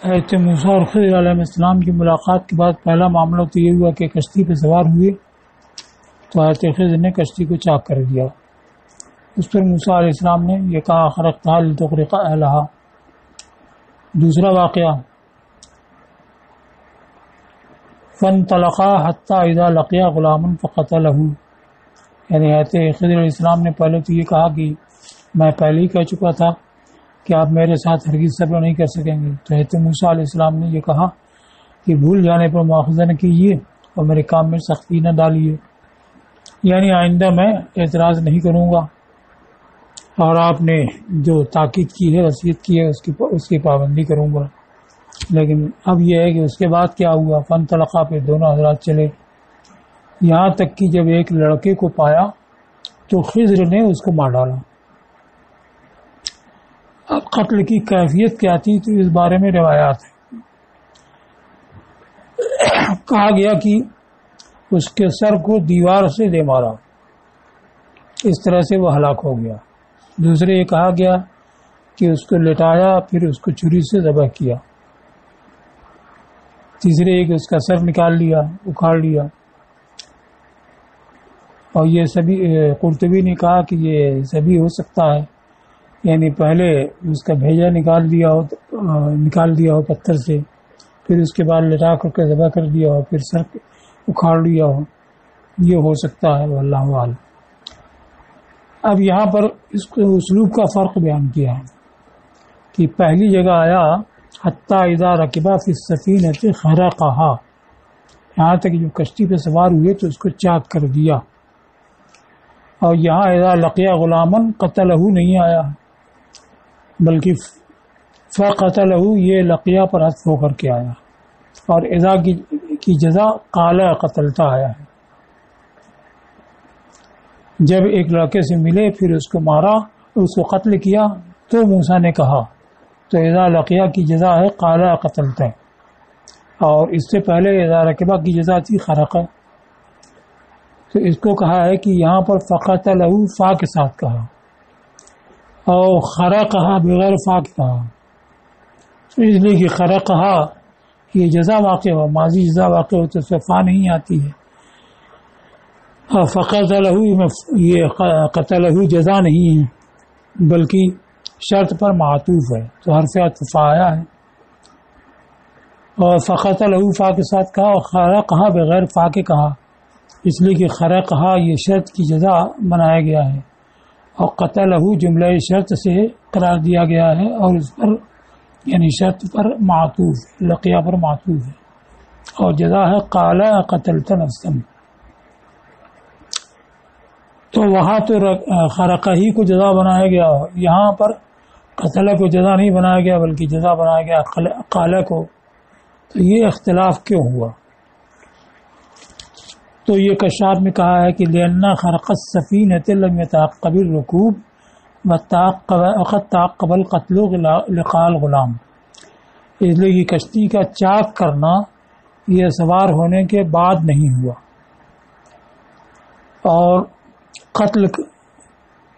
حضرت موسیٰ اور خضر علیہ السلام کی ملاقات کے بعد پہلا معاملہ تو یہ ہوا کہ کشتی پہ سوار ہوئے تو حضرت خضر نے کشتی کو چاک کر دیا. اس پر موسیٰ علیہ السلام نے یہ کہا خرقتھا لتغرق اہلہا. دوسرا واقعہ فانطلقا حتی اذا لقیا غلاما فقتلہ، یعنی حضرت خضر علیہ السلام نے پہلے تو یہ کہا کہ میں پہلے ہی کہہ چکا تھا کہ آپ میرے ساتھ ہرگز صبر نہیں کر سکیں گے. تو حضرت موسیٰ علیہ السلام نے یہ کہا کہ بھول جانے پر مواخذہ نہ کیجیے اور میرے کام میں سختی نہ ڈالیے، یعنی آئندہ میں اعتراض نہیں کروں گا اور آپ نے جو تاکید کی ہے وصیت کی ہے اس کی پابندی کروں گا. لیکن اب یہ ہے کہ اس کے بعد کیا ہوا. فانطلقا پہ دونوں حضرات چلے یہاں تک کہ جب ایک لڑکے کو پایا تو خضر نے اس کو مار ڈالا. اب قتل کی کیفیت کیا تھی تو اس بارے میں روایات ہیں. کہا گیا کہ اس کے سر کو دیوار سے دے مارا، اس طرح سے وہ ہلاک ہو گیا. دوسرے یہ کہا گیا کہ اس کو لٹایا پھر اس کو چھری سے ذبح کیا. تیسرے ایک اس کا سر نکال لیا، اکھاڑ لیا. اور یہ سبھی قرطبی نے کہا کہ یہ سبھی ہو سکتا ہے، یعنی پہلے اس کا بھیجا نکال دیا ہو پتھر سے، پھر اس کے بعد لٹا کر کے ذبح کر دیا ہو، پھر سر اکھاڑ لیا ہو. یہ ہو سکتا ہے، واللہ اعلم. اب یہاں پر اس کو اسلوب کا فرق بیان کیا ہے کہ پہلی جگہ آیا حتی اذا رکبا فی السفینۃ خرقھا، یہاں تک جو کشتی پہ سوار ہوئے تو اس کو چاک کر دیا. اور یہاں اذا لقیا غلاما قتلہ نہیں آیا بلکہ فقتلہ، یہ لقیا پر حذف ہو کر کے آیا. اور اذا کی جزا قال قتلتا آیا ہے. جب ایک لڑکے سے ملے پھر اس کو مارا، اس کو قتل کیا تو موسیٰ نے کہا، تو اذا لقیا کی جزا ہے قال قتلتا. اور اس سے پہلے اذا رکبا کی جزا تھی خرقہ. تو اس کو کہا ہے کہ یہاں پر فقتلہ فا کے ساتھ کہا اور خرقھا بغیر فا کے کہا، اس لیے کہ خرقھا یہ جزا واقع ہو، ماضی جزا واقع ہو تو اس میں فا نہیں آتی ہے. فقتلہ یہ قتلہ جزا نہیں ہے بلکہ شرط پر معطوف ہے، تو حرف عطف فا آیا ہے. اور فقتلہ فا کے ساتھ کہا اور خرقھا بغیر فا کے کہا، اس لیے کہ خرقھا یہ شرط کی جزا بنایا گیا ہے اور قتلہ جملہ شرط سے قرار دیا گیا ہے اور اس پر یعنی شرط پر معطوف، لقیا پر معطوف ہے اور جزا ہے قال قتلت نفسا. تو وہاں تو خرقہ ہی کو جزا بنایا گیا، یہاں پر قتلہ کو جزا نہیں بنایا گیا بلکہ جزا بنایا گیا قال کو. تو یہ اختلاف کیوں ہوا؟ تو یہ کشاف میں کہا ہے کہ لأن خرق السفینۃ لم يتعقب الرکوب وقد تعقب القتل لقاء الغلام، اس لیے کہ کشتی کا چاک کرنا یہ سوار ہونے کے بعد نہیں ہوا اور قتل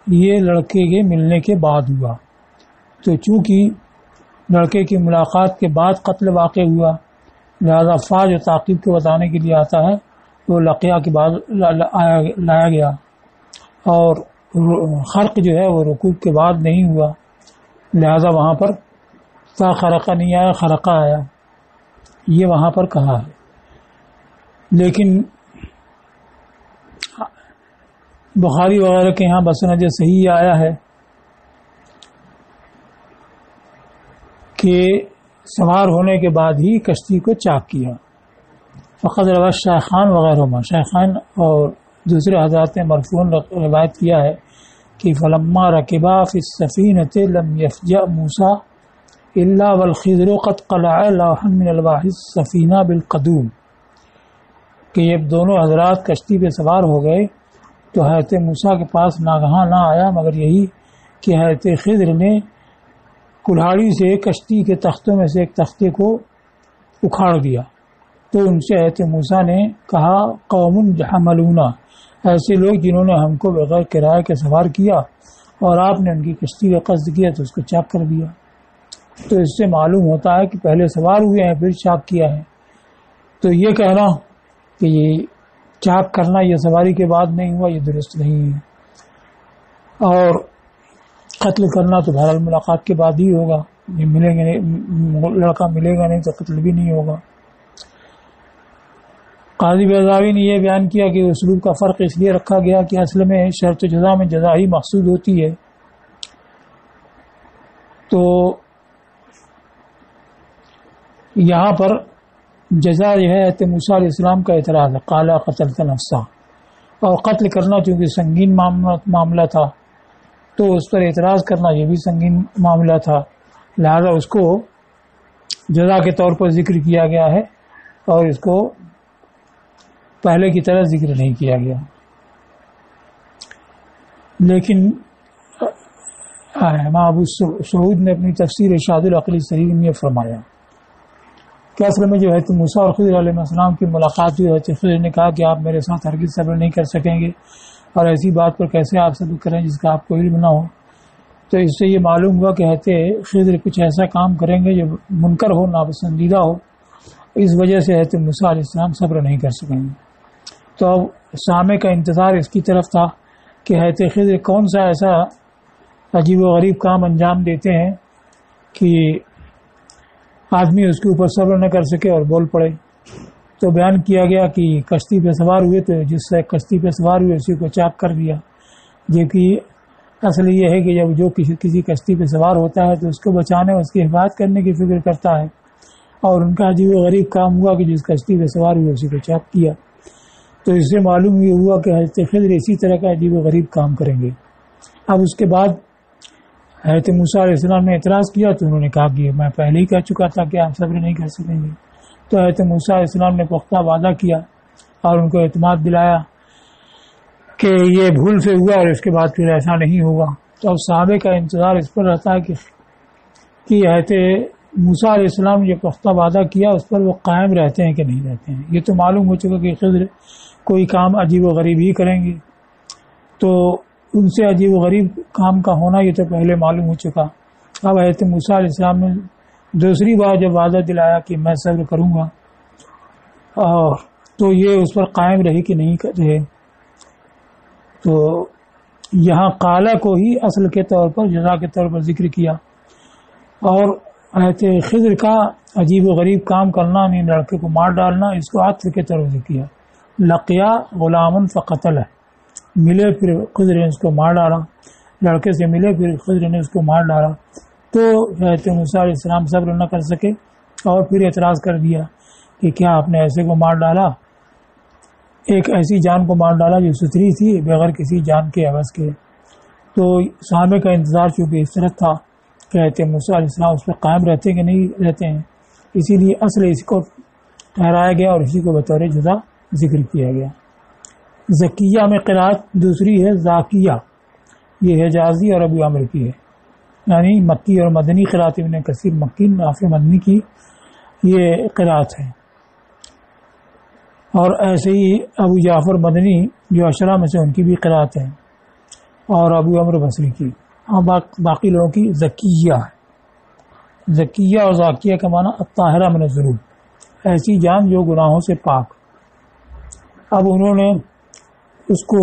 یہ لڑکے کے ملنے کے بعد ہوا. تو چونکہ لڑکے کی ملاقات کے بعد قتل واقع ہوا لہذا فا جو تعقیب کو بتانے کے لیے آتا ہے وہ لقیا کے بعد لایا گیا اور خرق جو ہے وہ رکوب کے بعد نہیں ہوا لہذا وہاں پر فا خرقہ نہیں آیا، خرقہ آیا، یہ وہاں پر کہا ہے. لیکن بخاری وغیرہ کے یہاں بسند صحیح آیا ہے کہ سوار ہونے کے بعد ہی کشتی کو چاک کیا. فقط روایت شیخان وغیرہ میں، شیخان اور دوسرے حضرات نے مرفوعاً روایت کیا ہے کہ فلما رکبا فی السفینۃ لم یفجأ موسیٰ الا والخضر قد قلع لوحا من الواح السفینہ بالقدوم، کہ جب دونوں حضرات کشتی پہ سوار ہو گئے تو حضرت موسیٰ کے پاس ناگہاں نہ آیا مگر یہی کہ حضرت خضر نے کلہاڑی سے کشتی کے تختوں میں سے ایک تختے کو اکھاڑ دیا. تو ان سے حضرت موسیٰ نے کہا قوم حملونا، ایسے لوگ جنہوں نے ہم کو بغیر کرائے کے سوار کیا اور آپ نے ان کی کشتی کا قصد کیا تو اس کو چاک کر دیا. تو اس سے معلوم ہوتا ہے کہ پہلے سوار ہوئے ہیں پھر چاک کیا ہے. تو یہ کہنا کہ یہ چاک کرنا یہ سواری کے بعد نہیں ہوا یہ درست نہیں ہے. اور قتل کرنا تو بہرحال ملاقات کے بعد ہی ہوگا. یہ ملیں گے نہیں، لڑکا ملے گا نہیں تو قتل بھی نہیں ہوگا. قاضی بیضاوی نے یہ بیان کیا کہ اسلوب کا فرق اس لیے رکھا گیا کہ اصل میں شرط جزا میں جزا ہی مقصود ہوتی ہے. تو یہاں پر جزا جو ہے موسیٰ علیہ السلام کا اعتراض ہے، قال قتلت نفسا، اور قتل کرنا چونکہ سنگین معاملہ تھا تو اس پر اعتراض کرنا یہ بھی سنگین معاملہ تھا، لہذا اس کو جزا کے طور پر ذکر کیا گیا ہے اور اس کو پہلے کی طرح ذکر نہیں کیا گیا. لیکن امام ابو سعود نے اپنی تفسیر ارشاد العقل صحیح میں یہ فرمایا کہ اصل میں جو ہے موسیٰ اور خضر علیہ السلام کی ملاقات ہوئی ہے. خضر نے کہا کہ آپ میرے ساتھ ہرگز صبر نہیں کر سکیں گے اور ایسی بات پر کیسے آپ صبر کریں جس کا آپ کو علم نہ ہو. تو اس سے یہ معلوم ہوا کہ خضر کچھ ایسا کام کریں گے جو منکر ہو، ناپسندیدہ ہو، اس وجہ سے موسیٰ علیہ السلام صبر نہیں کر سکیں گے. تو اب سامع کا انتظار اس کی طرف تھا کہ خضر کون سا ایسا عجیب و غریب کام انجام دیتے ہیں کہ آدمی اس کے اوپر صبر نہ کر سکے اور بول پڑے. تو بیان کیا گیا کہ کشتی پہ سوار ہوئے تو جس سے کشتی پہ سوار ہوئے اسی کو چاک کر دیا. جبکہ اصل یہ ہے کہ جب جو کسی کشتی پہ سوار ہوتا ہے تو اس کو بچانے اس کی حفاظت کرنے کی فکر کرتا ہے، اور ان کا عجیب و غریب کام ہوا کہ جس کشتی پہ سوار ہوئے اسی کو چاک کیا. تو اس سے معلوم یہ ہوا کہ حضرت خضر اسی طرح کا عجیب و غریب کام کریں گے. اب اس کے بعد حضرت موسیٰ علیہ السلام نے اعتراض کیا تو انہوں نے کہا کہ میں پہلے ہی کہہ چکا تھا کہ آپ صبر نہیں کر سکیں گے. تو حضرت موسیٰ علیہ السلام نے پختہ وعدہ کیا اور ان کو اعتماد دلایا کہ یہ بھول سے ہوا اور اس کے بعد پھر ایسا نہیں ہوگا. تو اب صحابہ کا انتظار اس پر رہتا ہے کہ حضرت موسیٰ علیہ السلام جو پختہ وعدہ کیا اس پر وہ قائم رہتے ہیں کہ نہیں رہتے ہیں. یہ تو معلوم ہو چکا کہ خضر کوئی کام عجیب و غریب ہی کریں گے، تو ان سے عجیب و غریب کام کا ہونا یہ تو پہلے معلوم ہو چکا. اب حضرت موسیٰ علیہ السلام نے دوسری بار جب وعدہ دلایا کہ میں صبر کروں گا، تو یہ اس پر قائم رہی کہ نہیں رہے. تو یہاں قالا کو ہی اصل کے طور پر جزا کے طور پر ذکر کیا، اور حضرت خضر کا عجیب و غریب کام کرنا یعنی لڑکے کو مار ڈالنا اس کو عطف کے طور پر کیا. لقیا غلام فقتل، ملے پھر خضر نے اس کو مار ڈالا، لڑکے سے ملے پھر خضر نے اس کو مار ڈالا. تو حضرت موسیٰ علیہ السلام صبر نہ کر سکے اور پھر اعتراض کر دیا کہ کیا آپ نے ایسے کو مار ڈالا، ایک ایسی جان کو مار ڈالا جو ستھری تھی بغیر کسی جان کے عوض کے. تو صحابہ کا انتظار چونکہ اس طرح تھا کہ حضرت موسیٰ علیہ السلام اس پر قائم رہتے کہ نہیں رہتے ہیں، اسی لیے اصل اس کو ٹھہرایا گیا اور اسی کو بطور جزا ذکر کیا گیا. زکیہ میں قرات دوسری ہے ذاکیہ، یہ حجازی اور ابو عمرو کی ہے، یعنی مکی اور مدنی قرات. ابن کثیر مکی، نافع مدنی کی یہ قرات ہے. اور ایسے ہی ابو جعفر مدنی جو اشرا میں سے ان کی بھی قرات ہے، اور ابو عمرو بصری کی، اور باقی لوگوں کی زکیہ ہے. زکیہ اور ذاکیہ کا معنی الطاہرہ من الذنوب، ایسی جان جو گناہوں سے پاک. اب انہوں نے اس کو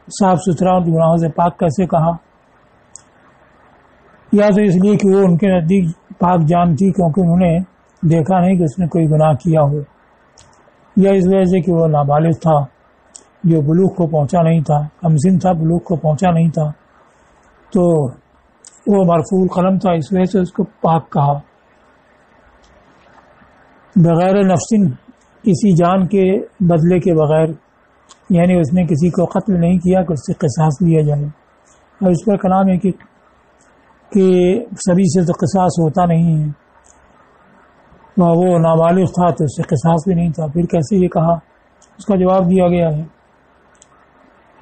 صاف ستھرا گناہوں سے پاک کیسے کہا؟ یا تو اس لیے کہ وہ ان کے نزدیک پاک جان تھی کیونکہ انہوں نے دیکھا نہیں کہ اس نے کوئی گناہ کیا ہو، یا اس وجہ سے کہ وہ نابالغ تھا جو بلوغ کو پہنچا نہیں تھا، کمسن تھا بلوغ کو پہنچا نہیں تھا، تو وہ مرفوع القلم تھا اس وجہ سے اس کو پاک کہا. بغیر نفسن، کسی جان کے بدلے کے بغیر، یعنی اس نے کسی کو قتل نہیں کیا کہ اس سے قصاص لیا جائے. اور اس پر کلام ہے کہ سبھی سے تو قصاص ہوتا نہیں ہے، وہ نابالغ تھا تو اس سے قصاص بھی نہیں تھا. پھر کیسے یہ کہا؟ اس کا جواب دیا گیا ہے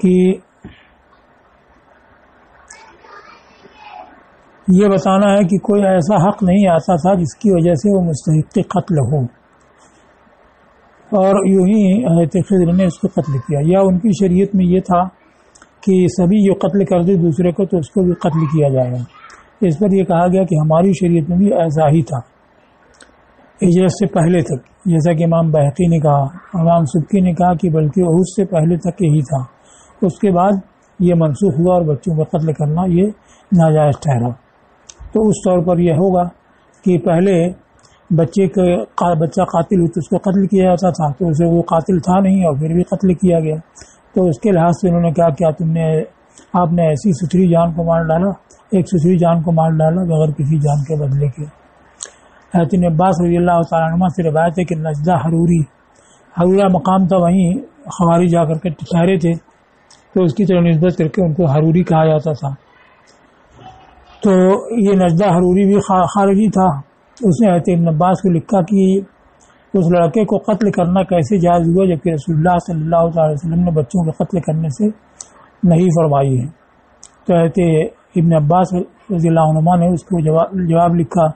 کہ یہ بتانا ہے کہ کوئی ایسا حق نہیں آتا تھا جس کی وجہ سے وہ مستحق قتل ہو، اور یوں ہی حضرت خضر نے اس کو قتل کیا. یا ان کی شریعت میں یہ تھا کہ سبھی جو قتل کر دے دوسرے کو تو اس کو بھی قتل کیا جائے گا، اس پر یہ کہا گیا کہ ہماری شریعت میں بھی ایسا ہی تھا ہجرت سے پہلے تک، جیسا کہ امام بہقی نے کہا، امام سبکی نے کہا کہ بلکہ عہد سے پہلے تک یہی تھا، اس کے بعد یہ منسوخ ہوا اور بچوں کا قتل کرنا یہ ناجائز ٹھہرا۔ تو اس طور پر یہ ہوگا کہ پہلے بچہ قاتل ہو تو اس کو قتل کیا جاتا تھا، تو اسے وہ قاتل تھا نہیں اور پھر بھی قتل کیا گیا، تو اس کے لحاظ سے انہوں نے کہا کیا آپ نے ایسی ستھری جان کو مار ڈالا، ایک ستھری جان کو مار ڈالا بغیر کسی جان کے بدلے کے۔ حضرت ابن عباس رضی اللہ تعالیٰ عنہ سے روایت ہے کہ نجدہ حرورہ مقام تھا، وہیں خوارج جا کر کے ٹھہرے تھے، تو اس کی طرح نسبت کر کے ان کو حروری کہا جاتا تھا۔ تو یہ نجدہ حروری بھی خارجی تھا۔ اس نے حضرت ابن عباس کو لکھا کہ اس لڑکے کو قتل کرنا کیسے جائز ہوا جبکہ رسول اللہ صلی اللہ علیہ وسلم نے بچوں کو قتل کرنے سے نہیں فرمائی ہے۔ تو حضرت ابن عباس رضی اللہ عنہ نے اس کو جواب لکھا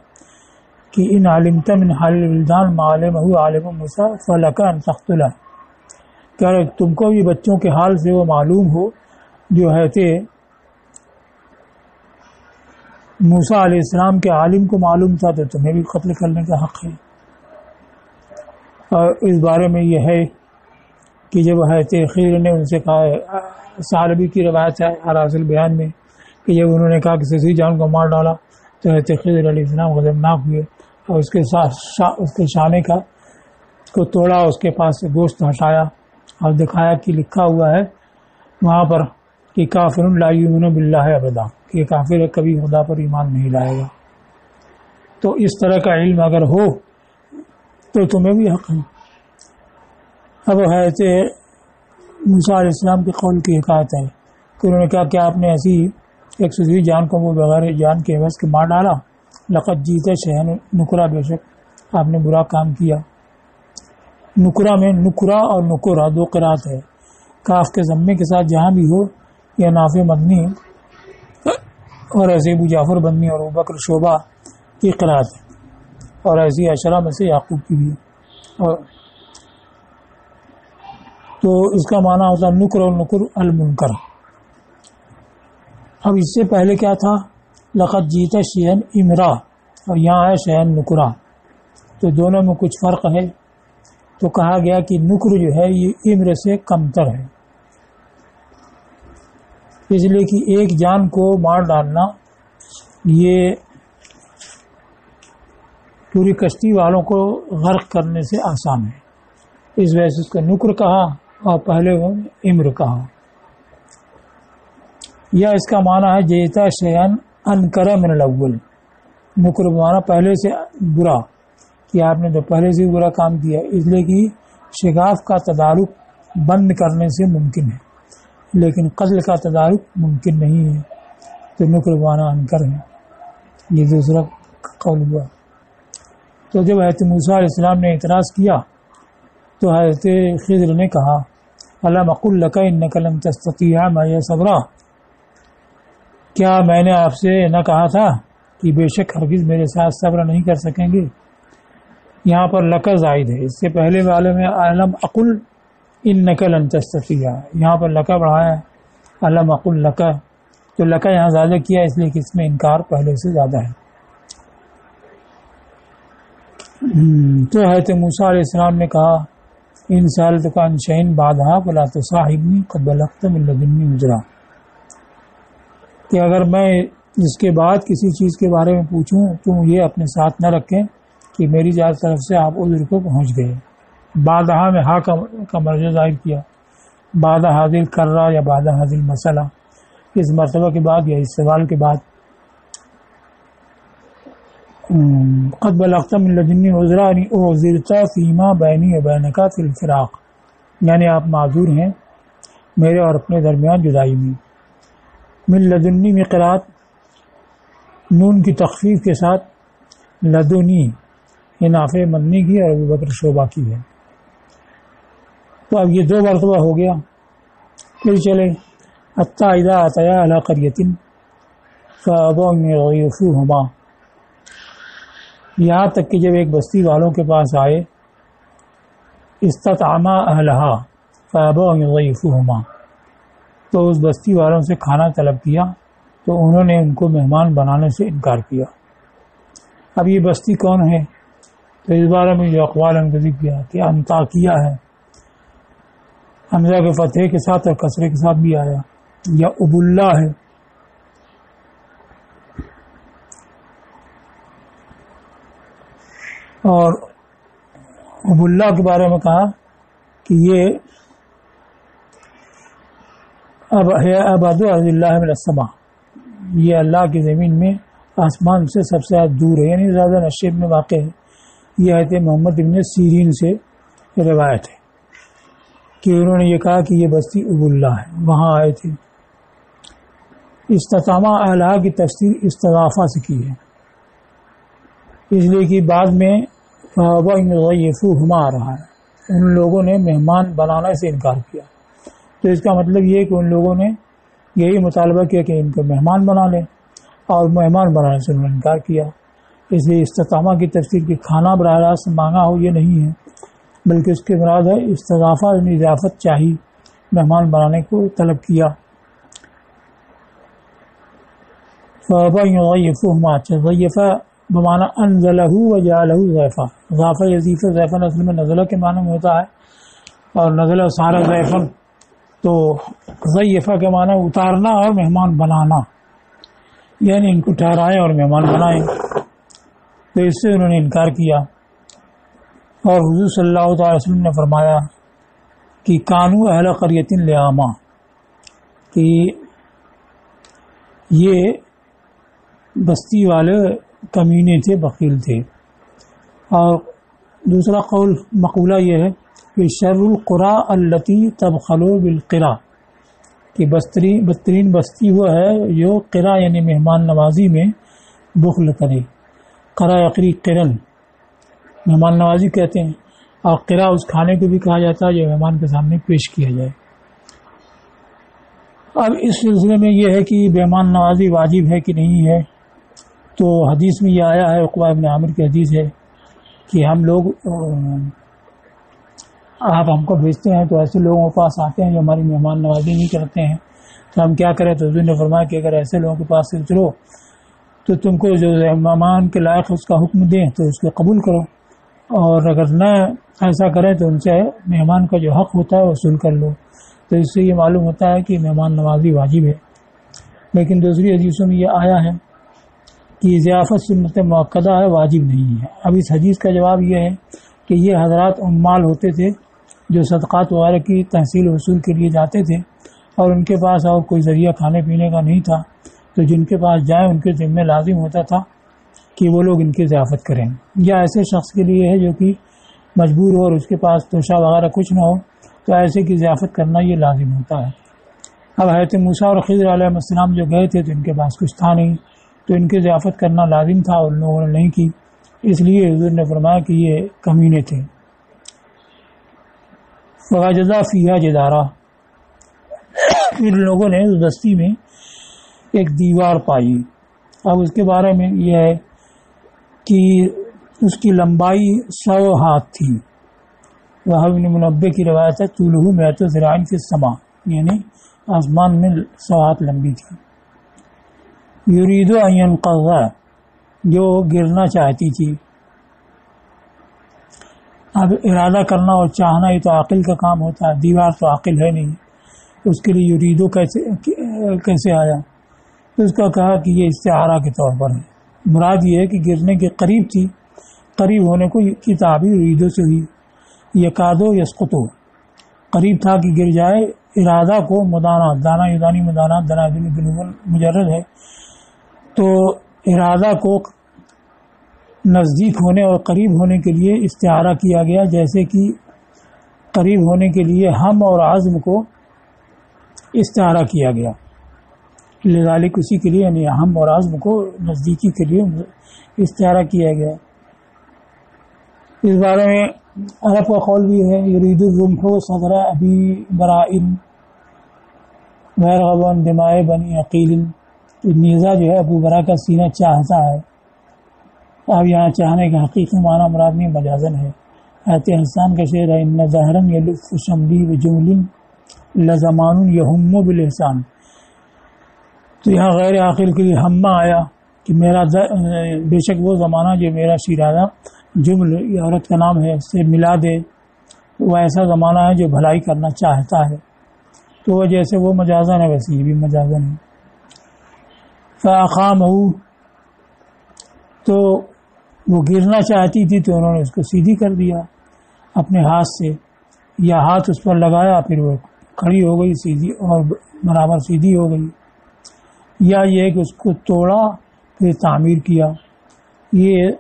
کہ ان علمت من حال الولدان ما علمہ عالم موسیٰ فلک ان تقتلہ، کہ تم کو بھی بچوں کے حال سے وہ معلوم ہو جو حضرت موسیٰ علیہ السلام کے عالم کو معلوم تھا، تو تمہیں بھی قتل کرنے کا حق ہے۔ اور اس بارے میں یہ ہے کہ جب حضرت خضر نے ان سے کہا، ثعلبی کی روایت ہے اراض البیان میں، کہ جب انہوں نے کہا کہ سسی جان کو مار ڈالا تو حضرت خضر علیہ السلام غضبناک ہوئے اور اس کے شانے کو توڑا، اس کے پاس سے گوشت ہٹایا اور دکھایا کہ لکھا ہوا ہے وہاں پر کہ کافر لا یؤمن باللہ ابدا، کہ کافر کبھی خدا پر ایمان نہیں لائے گا۔ تو اس طرح کا علم اگر ہو تو تمہیں بھی حق ہے۔ اب حضرت موسیٰ علیہ السلام کے قول کی حکایت ہے کہ انہوں نے کہا کہ آپ نے ایسی ایک سزوی جان کو وہ بغیر جان کے عوض کے مار ڈالا، لقد جیت شیئا نکرا، بے شک آپ نے برا کام کیا۔ نکرا میں نکرا اور نکرا دو قرات ہے، کاف کے ضمے کے ساتھ جہاں بھی ہو یا نافع مدنی اور ایسے ابو جعفر بنی اور ابوبکر شعبہ کی قرات ہے، اور ایسی اشرا میں سے یعقوب کی بھی ہے۔ اور تو اس کا معنی ہوتا ہے نکر اور نکر المنکر۔ اب اس سے پہلے کیا تھا؟ لقد جیتا شیئن امرا، اور یہاں ہے شیئن نکرا، تو دونوں میں کچھ فرق ہے۔ تو کہا گیا کہ نکر جو ہے یہ امر سے کمتر ہے، اس لیے کہ ایک جان کو مار ڈالنا یہ پوری کشتی والوں کو غرق کرنے سے آسان ہے، اس وجہ سے اس کو نکر کہا اور پہلے وہ امر کہا۔ یا اس کا معنی ہے جیتا شیئن انکر من الاول، نکر معنی پہلے سے برا، کہ آپ نے تو پہلے سے برا کام کیا، اس لیے کہ شگاف کا تدارک بند کرنے سے ممکن ہے لیکن قتل کا تدارک ممکن نہیں ہے، تو نکر معنی انکر ہے۔ یہ دوسرا قول ہوا۔ تو جب حضرت موسیٰ علیہ السلام نے اعتراض کیا تو حضرت خضر نے کہا الم اقل لک انک لن تستطیع معی صبرا، کیا میں نے آپ سے نہ کہا تھا کہ بے شک ہرگز میرے ساتھ صبر نہیں کر سکیں گے؟ یہاں پر لک زائد ہے، اس سے پہلے والے میں الم اقل انک لن تستطیع، یہاں پر لک بڑھایا ہے الم اقل لک، تو لک یہاں زیادہ کیا اس لیے کہ اس میں انکار پہلے سے زیادہ ہے۔ تو حضرت موسیٰ علیہ السلام نے کہا ان سألتک عن شیء بعدھا فلا تصاحبنی قد بلغت من لدنی عذرا، کہ اگر میں اس کے بعد کسی چیز کے بارے میں پوچھوں تو یہ اپنے ساتھ نہ رکھیں کہ میری طرف سے آپ عذر کو پہنچ گئے۔ بعدھا میں ہا کا مرجع ظاہر کیا، بعد حاضر کر رہا یا بعد حاضر مسئلہ، اس مرتبہ کے بعد یا اس سوال کے بعد۔ قد بلغت من لدنی عذرا یعنی اعذرت فیما بینی و بینک فی الفراق، یعنی آپ معذور ہیں میرے اور اپنے درمیان جدائی میں۔ من لدنی میں قرات نون کی تخفیف کے ساتھ لدنی، یہ نافع مدنی کی اور ابوبکر شعبہ کی ہے۔ تو اب یہ دو مرتبہ ہو گیا۔ پھر چلے حتی اذا اتیا الی قریۃ فابوا ان یضیفوہما، یہاں تک کہ جب ایک بستی والوں کے پاس آئے استطعما اہلہا فابوا ان یضیفوہما، تو اس بستی والوں سے کھانا طلب کیا تو انہوں نے ان کو مہمان بنانے سے انکار کیا. اب یہ بستی کون ہے؟ تو اس بارے میں جو اقوال انگریزی کیا کہ انطاکیہ ہے، حمزہ کے فتح کے ساتھ اور کسرے کے ساتھ بھی آیا، یا ابواللہ ہے. اور ابواللہ کے بارے میں کہا کہ یہ عباد اللہ من السماء، یہ اللہ کی زمین میں آسمان سے سب سے دور ہے، یعنی زیادہ نشیب میں واقع ہے. یہ آیت محمد ابن سیرین سے روایت ہے کہ انہوں نے یہ کہا کہ یہ بستی ابواللہ ہے، وہاں آئے تھے. استطامہ اعلیٰ کی تفسیر استضافہ سے کی ہے، اس لیے کہ بعد میں غیفوہما آ رہا ہے، ان لوگوں نے مہمان بنانے سے انکار کیا. تو اس کا مطلب یہ ہے کہ ان لوگوں نے یہی مطالبہ کیا کہ ان کو مہمان بنا لیں، اور مہمان بنانے سے انہوں نے انکار کیا. اس لیے استطامہ کی تفسیر کی کھانا براہ راست مانگا ہو یہ نہیں ہے، بلکہ اس کے مراد ہے استضافہ، یعنی اضافت چاہی، مہمان بنانے کو طلب کیا. ضیفہ بمعنی انزلہ وجعلہ ضیفہ، ضافہ یضیفہ، ضیفہ اصل میں نزلہ کے معنی میں ہوتا ہے، اور نزلہ سارا ضیفن، تو ضیفہ کے معنی اتارنا اور مہمان بنانا، یعنی ان کو ٹھہرائیں اور مہمان بنائیں. تو اس سے انہوں نے انکار کیا. اور حضور صلی اللہ تعالی وسلم نے فرمایا کہ کانو اہل قریۃ لیاما، کہ یہ بستی والے کمینے تھے، بخیل تھے. اور دوسرا قول مقولہ یہ ہے کہ شر القرى التي تبخل بالقرى، کہ بدترین بستی وہ ہے جو قرا یعنی مہمان نوازی میں بخل کرے. قرا یقری قرن مہمان نوازی کہتے ہیں، اور قرا اس کھانے کو بھی کہا جاتا ہے جو مہمان کے سامنے پیش کیا جائے. اب اس سلسلے میں یہ ہے کہ مہمان نوازی واجب ہے کہ نہیں ہے. تو حدیث میں یہ آیا ہے، عقبہ ابن عامر کی حدیث ہے کہ ہم لوگ، آپ ہم کو بھیجتے ہیں تو ایسے لوگوں کے پاس آتے ہیں جو ہماری مہمان نوازی نہیں کرتے ہیں، تو ہم کیا کریں؟ تو حضور نے فرمایا کہ اگر ایسے لوگوں کے پاس سے چلو تو تم کو جو مہمان کے لائق اس کا حکم دیں تو اس کو قبول کرو، اور اگر نہ ایسا کریں تو ان سے مہمان کا جو حق ہوتا ہے وصول کر لو. تو اس سے یہ معلوم ہوتا ہے کہ مہمان نوازی واجب ہے. لیکن دوسری حدیثوں میں یہ آیا ہے کہ ضیافت سنت مؤکدہ ہے، واجب نہیں ہے. اب اس حدیث کا جواب یہ ہے کہ یہ حضرات عمال ہوتے تھے جو صدقات وغیرہ کی تحصیل وصول کے لیے جاتے تھے، اور ان کے پاس اور کوئی ذریعہ کھانے پینے کا نہیں تھا، تو جن کے پاس جائیں ان کے ذمہ لازم ہوتا تھا کہ وہ لوگ ان کی ضیافت کریں. یا ایسے شخص کے لیے ہے جو کہ مجبور ہو اور اس کے پاس توشہ وغیرہ کچھ نہ ہو، تو ایسے کی ضیافت کرنا یہ لازم ہوتا ہے. اب حضرت موسیٰ اور خضر علیہ السلام جو گئے تھے تو ان کے پاس کچھ تھا نہیں، تو ان کی ضیافت کرنا لازم تھا، اور ان لوگوں نے نہیں کی. اس لیے حضور نے فرمایا کہ یہ کمینے تھے. فوجزا فیہا جدارا، پھر لوگوں نے اس بستی میں ایک دیوار پائی. اب اس کے بارے میں یہ ہے کہ اس کی لمبائی 100 ہاتھ تھی. وہب بن منبہ کی روایت ہے طولہ 100 ذراع فی السماء، یعنی آسمان میں 100 ہاتھ لمبی تھی. یرید ان ينقض، جو گرنا چاہتی تھی. اب ارادہ کرنا اور چاہنا یہ تو عاقل کا کام ہوتا ہے، دیوار تو عاقل ہے نہیں، اس کے لیے یریدو کیسے آیا؟ تو اس کا کہا کہ یہ استعارہ کے طور پر ہے. مراد یہ ہے کہ گرنے کے قریب تھی، قریب ہونے کو کی تعبیر یریدو سے ہوئی. یکادو یسقطو، قریب تھا کہ گر جائے. ارادہ کو مدانات، دانا یدانی مدانات، دنا بنون مجرد ہے، تو ارادہ کو نزدیک ہونے اور قریب ہونے کے لیے استعارہ کیا گیا، جیسے کہ قریب ہونے کے لیے ہم اور عزم کو استعارہ کیا گیا. لذالک، اسی کے لیے یعنی ہم اور عزم کو نزدیکی کے لیے استعارہ کیا گیا. اس بارے میں عرب کا قول بھی ہے یرید الرمح صدر ابی برائن غیر غبن دمائے بنی عقیل. نیزہ جو ہے ابو برا کا سینہ چاہتا ہے. اب یہاں چاہنے کا حقیقی معنی مراد نہیں مجازن ہے. حضرت حسان کا شعر ہے ان ظاہرن یلف شملی وجمل لزمان یہم بالاحسان. تو یہاں غیر عاقل کے لیے ہمہ آیا کہ میرا بے شک وہ زمانہ جو میرا شیرازہ جمل یہ عورت کا نام ہے اس سے ملا دے، وہ ایسا زمانہ ہے جو بھلائی کرنا چاہتا ہے. تو وہ جیسے وہ مجازن ہے ویسے یہ بھی مجازن ہے. فاقامہ، تو وہ گرنا چاہتی تھی تو انہوں نے اس کو سیدھی کر دیا اپنے ہاتھ سے، یا ہاتھ اس پر لگایا پھر وہ کھڑی ہو گئی سیدھی اور برابر سیدھی ہو گئی، یا یہ کہ اس کو توڑا پھر تعمیر کیا. یہ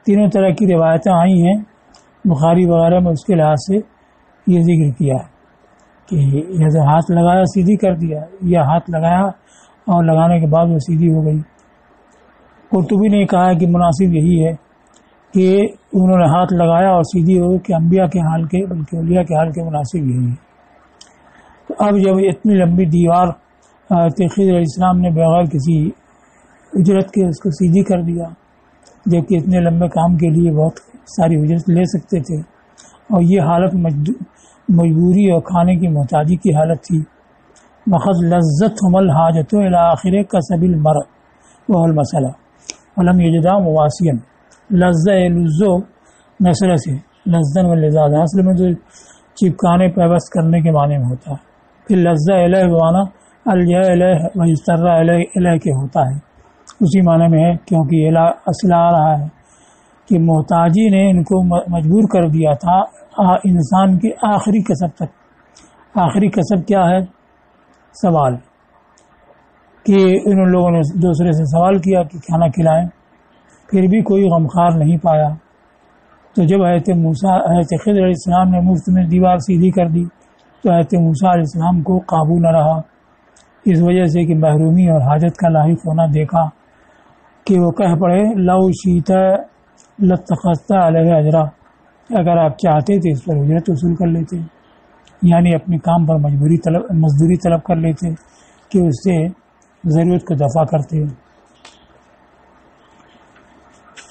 تینوں طرح کی روایتیں آئی ہیں بخاری وغیرہ میں، اس کے لحاظ سے یہ ذکر کیا ہے کہ یہ جو ہاتھ لگایا سیدھی کر دیا، یا ہاتھ لگایا اور لگانے کے بعد وہ سیدھی ہو گئی. قرطبی نے کہا کہ مناسب یہی ہے کہ انہوں نے ہاتھ لگایا اور سیدھی ہو گئی کہ انبیاء کے حال کے بلکہ اولیاء کے حال کے مناسب یہی ہے. تو اب جب اتنی لمبی دیوار خضر علیہ السلام نے بغیر کسی اجرت کے اس کو سیدھی کر دیا، جبکہ اتنے لمبے کام کے لیے بہت ساری اجرت لے سکتے تھے، اور یہ حالت مجبوری اور کھانے کی محتاجی کی حالت تھی. وقت لذت حمل حاجت الی آخر کسب المرء وہ المسئلہ ولم یجدا مواسیا. لذو نثر سے لذن و لذاذ اصل میں جو چپکانے پیوست کرنے کے معنی میں ہوتا ہے. پھر لذہ الہ بمانا الجا الہ و اجترا الہ کے ہوتا ہے، اسی معنی میں ہے، کیونکہ اصل آ رہا ہے کہ محتاجی نے ان کو مجبور کر دیا تھا انسان کے آخری کسب تک. آخری کسب کیا ہے؟ سوال، کہ ان لوگوں نے دوسرے سے سوال کیا کہ کھانا کھلائیں، پھر بھی کوئی غمخوار نہیں پایا. تو جب حضرت خضر علیہ السلام نے مفت میں دیوار سیدھی کر دی تو حضرت موسیٰ علیہ السلام کو قابو نہ رہا، اس وجہ سے کہ محرومی اور حاجت کا لاحق ہونا دیکھا کہ وہ کہہ پڑے لو شیت لاتخذت علیہ اجرا، اگر آپ چاہتے تھے اس پر اجرت وصول کر لیتے، یعنی اپنے کام پر مزدوری طلب کر لیتے کہ اس سے ضرورت کو دفع کرتے.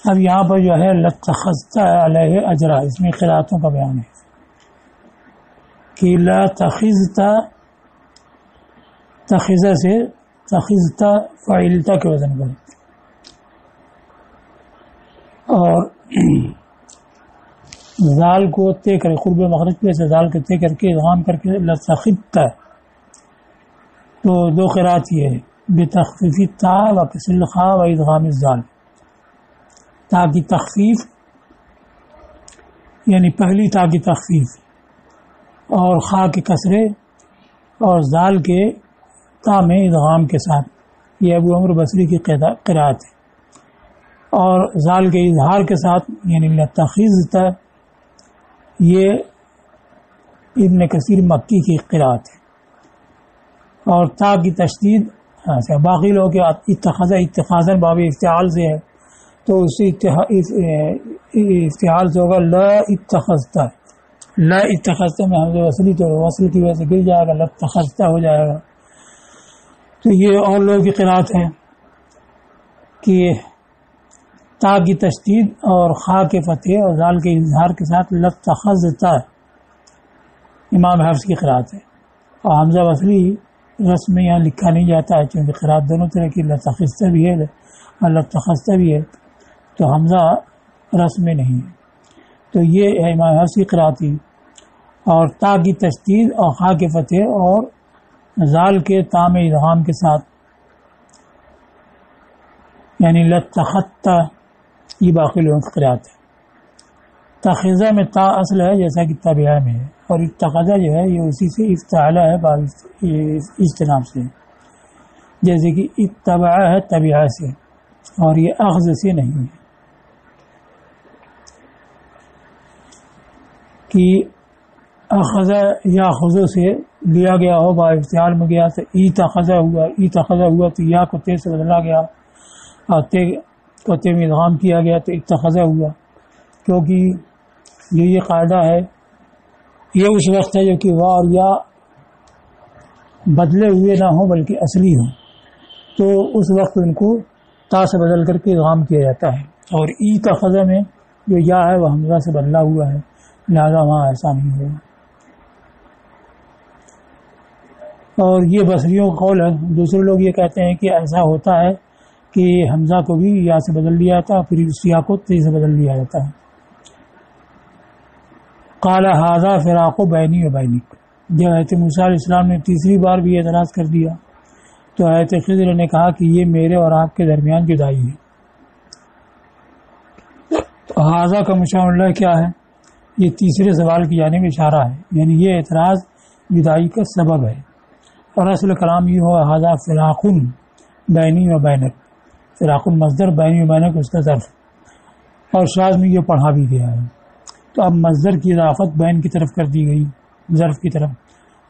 اب یہاں پر جو ہے لاتخذت علیہ اجرا، اس میں قرأتوں کا بیان ہے کہ لا تخذت، تخذہ سے تخذت فعلتا کے وزن پر، اور زال کو تے کر قرب مخرج پہ سے زال کو تے کر کے ادغام کر کے لتخذت. تو دو قرأت یہ ہے بتخفیف التا و کسر الخاء و ادغام الزال. تا کی تخفیف یعنی پہلی تا کی تخفیف اور خا کے کسرے اور زال کے تا میں ادغام کے ساتھ، یہ ابو عمرو بصری کی قرأت ہے. اور زال کے اظہار کے ساتھ یعنی لتخذت، یہ ابن کثیر مکی کی قرأت ہے. اور تا کی تشدید باقی لوگ کے اتخاذا باب افتعال سے ہے تو اس سے افتعال سے ہوگا لا اتخذت. لا اتخذت میں حمزہ وصلی تو وصل کی وجہ سے گر جائے گا، لاتخذت ہو جائے گا. تو یہ اور لوگوں کی قرأت ہے کہ تا کی تشدید اور خا کے فتح اور زال کے اظہار کے ساتھ لاتخذت، امام حفص کی قرأت ہے. اور حمزہ وصلی رسم میں یہاں لکھا نہیں جاتا ہے چونکہ قرأت دونوں طرح کی لاتخذت بھی ہے اور لاتخذت بھی ہے، تو حمزہ رسم میں نہیں ہے. تو یہ ہے امام حفص کی قرأت ہی. اور تا کی تشدید اور خا کے فتح اور زال کے تا میں ادغام کے ساتھ یعنی لاتخذت، یہ باقی لوگوں کی قرأت ہے. تخذہ میں تا اصل ہے جیسا کہ تابعہ میں ہے، اور اتخذہ جو ہے یہ اسی سے افتعال ہے باب اجتناب سے، جیسے کہ اتبع ہے تبعہ سے، اور یہ اخذ سے نہیں ہے کہ اخذ یا خذو سے لیا گیا ہو باب افتعال میں گیا تو اتخذہ ہوا، اتخذہ ہوا تو یا کو تے سے بدلا گیا اور تے کو تے میں ادغام کیا گیا تو اتخذہ ہوا. کیونکہ یہ قاعدہ ہے، یہ اس وقت ہے جب کہ وا اور یا بدلے ہوئے نہ ہوں بلکہ اصلی ہوں، تو اس وقت ان کو تا سے بدل کر کے ادغام کیا جاتا ہے. اور اتخذہ میں جو یا ہے وہ حمزہ سے بدلا ہوا ہے، لہذا وہاں ایسا نہیں ہوگا. اور یہ بصریوں کا قول ہے. دوسرے لوگ یہ کہتے ہیں کہ ایسا ہوتا ہے کہ حمزہ کو بھی یا سے بدل دیا جاتا ہے پھر اس یا کو تی سے بدل دیا جاتا ہے. قال ھذا فراق بینی و بینک. جب حضرت موسیٰ علیہ السلام نے تیسری بار بھی اعتراض کر دیا تو حضرت خضر نے کہا کہ یہ میرے اور آپ کے درمیان جدائی ہے. تو ھذا کا مشابہ کیا ہے؟ یہ تیسرے سوال کی جانب اشارہ ہے، یعنی یہ اعتراض جدائی کا سبب ہے. اور اصل کلام یہ ہو ھذا فراق بینی و بینک. فراق مصدر، بینی و بینک اس کا ظرف، اور شاذ میں یہ پڑھا بھی گیا ہے. تو اب مصدر کی اضافت بین کی طرف کر دی گئی، ظرف کی طرف.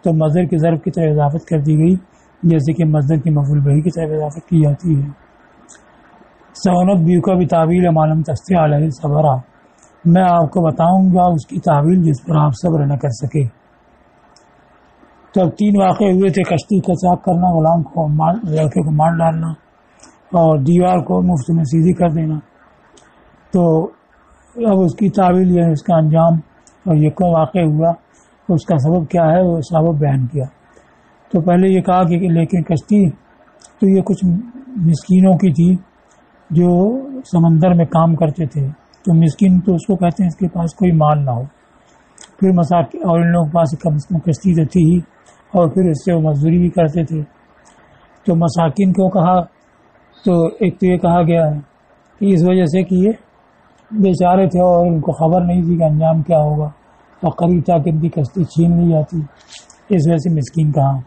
تو مصدر کی ظرف کی طرف اضافت کر دی گئی جیسے کہ مصدر کی مفعول بہ کی طرف اضافت کی جاتی ہے. سأنبئک بتاویل ما لم تستطع علیہ صبرا. میں آپ کو بتاؤں گا اس کی تعویل جس پر آپ صبر نہ کر سکے. تو اب 3 واقعے ہوئے تھے: کشتی کا چاک کرنا، غلام کو لڑکے کو مار ڈالنا، اور دیوار کو مفت میں سیدھی کر دینا. تو اب اس کی تعویل ہے، اس کا انجام اور یہ کیوں واقع ہوا، اس کا سبب کیا ہے، وہ سبب بیان کیا. تو پہلے یہ کہا کہ لیکن کشتی تو یہ کچھ مسکینوں کی تھی جو سمندر میں کام کرتے تھے. تو مسکین تو اس کو کہتے ہیں اس کے پاس کوئی مال نہ ہو. پھر مساکین اور ان لوگوں کے پاس کم از کم کشتی تو تھی ہی، اور پھر اس سے وہ مزدوری بھی کرتے تھے. تو مساکین کو کہا، تو ایک تو یہ کہا گیا ہے کہ اس وجہ سے کہ یہ بیچارے تھے اور ان کو خبر نہیں تھی کہ انجام کیا ہوگا، اور قریب تھا کہ ان کی کشتی چھین لی جاتی، اس وجہ سے مسکین کہا.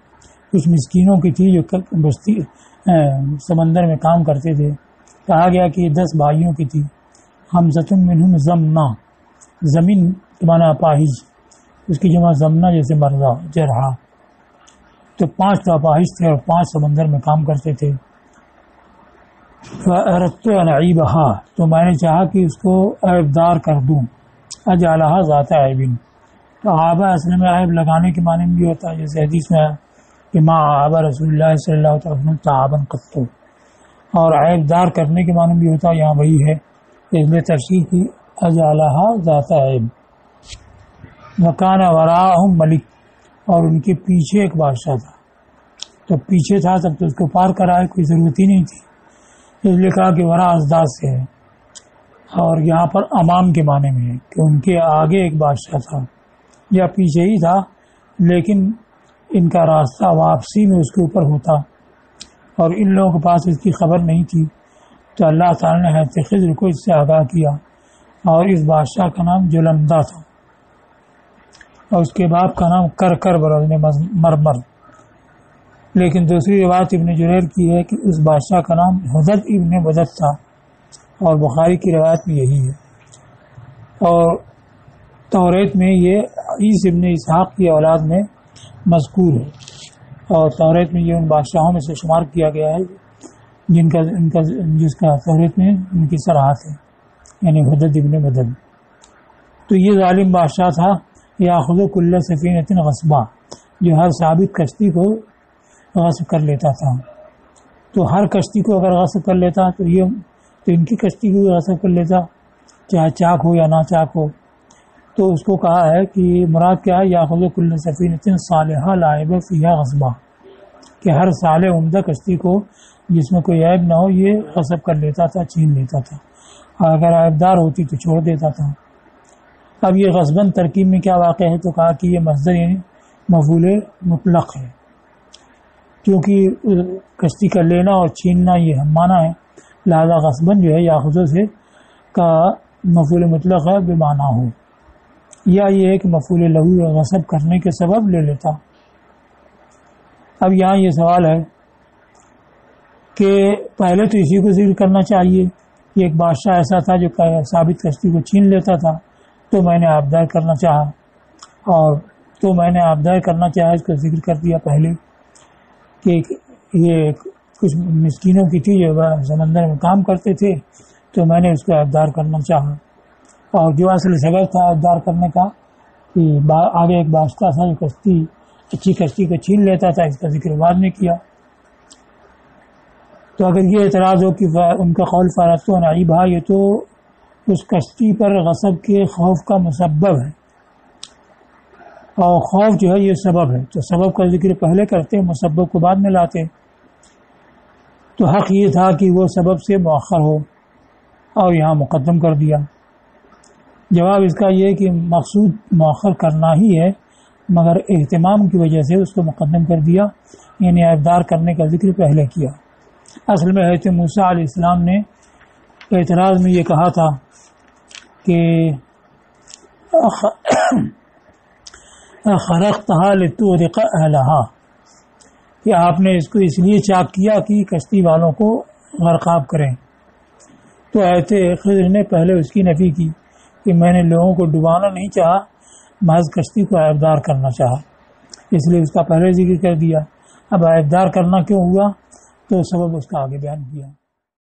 کچھ مسکینوں کی تھی جو بستی سمندر میں کام کرتے تھے. کہا گیا کہ یہ 10 بھائیوں کی تھی. حمزۃ منہم زمنا، زمین کے معنی اپاہج، اس کی جمع زمنا جیسے مرضا جرحا. تو 5 تو اپاہج تھے اور 5 سمندر میں کام کرتے تھے. فَأَرَدْتُ أَنْ أَعِيبَهَا، تو میں نے چاہا کہ اس کو عیبدار کر دوں. اجعلها ذات عیب. تو آبا اصل میں عیب لگانے کے معنی میں بھی ہوتا ہے، جیسے حدیث میں کہ ما آبا رسول اللہ صلی اللہ علیہ وسلم تعابا قط. اور عیبدار کرنے کے معنی بھی ہوتا ہے، یہاں وہی ہے، اس لیے تفسیر کی اجعلها ذات عیب. وکان وراءہم ملک، اور ان کے پیچھے ایک بادشاہ تھا. تو پیچھے تھا تب تو اس کو پار کرائے، کوئی ضرورت ہی نہیں تھی، اس لیے کہا کہ ورا ازداد سے ہے. اور یہاں پر امام کے معنی میں ہے کہ ان کے آگے ایک بادشاہ تھا یا پیچھے ہی تھا، لیکن ان کا راستہ واپسی میں اس کے اوپر ہوتا اور ان لوگوں کے پاس اس کی خبر نہیں تھی. تو اللہ تعالیٰ نے حضرت خضر کو اس سے آگاہ کیا، اور اس بادشاہ کا نام جلندہ تھا اور اس کے باپ کا نام کرکر بروزن مرمر. لیکن دوسری روایت ابن جریر کی ہے کہ اس بادشاہ کا نام حدد ابن بدد تھا، اور بخاری کی روایت میں یہی ہے. اور توریت میں یہ عیسی ابن اسحاق کی اولاد میں مذکور ہے، اور توریت میں یہ ان بادشاہوں میں سے شمار کیا گیا ہے جس کا توریت میں ان کی صراحت ہے، یعنی حدد ابن بدد. تو یہ ظالم بادشاہ تھا، یاخذ کل سفینۃ غصبا، جو ہر ثابت کشتی کو غصب کر لیتا تھا. تو ہر کشتی کو اگر غصب کر لیتا تو ان کی کشتی کو غصب کر لیتا، چاہے چاک ہو یا نہ چاک ہو. تو اس کو کہا ہے کہ مراد کیا ہے، یاخذ کل سفینۃ صالحہ لا عیب فیہا غصبا، کہ ہر صالح عمدہ کشتی کو جس میں کوئی عیب نہ ہو یہ غصب کر لیتا تھا، چھین لیتا تھا، اور اگر عیبدار ہوتی تو چھوڑ دیتا تھا. اب یہ غصباً ترکیب میں کیا واقع ہے، تو کہا کہ یہ مصدر یعنی مفعول مطلق ہے، کیونکہ کشتی کا لینا اور چھیننا یہ ہم معنی ہے، لہذا غصباً جو ہے یاخذ سے کا مفعول مطلق ہے بمعنی ہو، یا یہ ہے کہ مفعول لہو غصب کرنے کے سبب لے لیتا. اب یہاں یہ سوال ہے کہ پہلے تو اسی کو ذکر کرنا چاہیے کہ ایک بادشاہ ایسا تھا جو ثابت کشتی کو چھین لیتا تھا، تو میں نے آبدار کرنا چاہا، اور تو میں نے آبدار کرنا چاہا اس کو ذکر کر دیا پہلے کہ یہ کچھ مسکینوں کی تھی جو سمندر میں کام کرتے تھے، تو میں نے اس کو آبدار کرنا چاہا. اور جو اصل سبب تھا آبدار کرنے کا کہ آگے ایک بادشاہ تھا جو اچھی کشتی کو چھین لیتا تھا، اس کا ذکر بعد میں کیا. تو اگر یہ اعتراض ہو کہ ان کا قول فارغ نعیبہ، یہ تو اس کشتی پر غصب کے خوف کا مسبب ہے، اور خوف جو ہے یہ سبب ہے، تو سبب کا ذکر پہلے کرتے، مسبب کو بعد میں لاتے. تو حق یہ تھا کہ وہ سبب سے مؤخر ہو اور یہاں مقدم کر دیا. جواب اس کا یہ کہ مقصود مؤخر کرنا ہی ہے، مگر اہتمام کی وجہ سے اس کو مقدم کر دیا، یعنی عیبدار کرنے کا ذکر پہلے کیا. اصل میں حضرت موسیٰ علیہ السلام نے اعتراض میں یہ کہا تھا کہ خرقتها لتغرق اہلہا، کہ آپ نے اس کو اس لیے چاک کیا کہ کشتی والوں کو غرقاب کریں. تو حضرت خضر نے پہلے اس کی نفی کی کہ میں نے لوگوں کو ڈبانا نہیں چاہا، محض کشتی کو عیبدار کرنا چاہا، اس لیے اس کا پہلے ذکر کر دیا. اب عیبدار کرنا کیوں ہوا تو سبب اس کا آگے بیان کیا.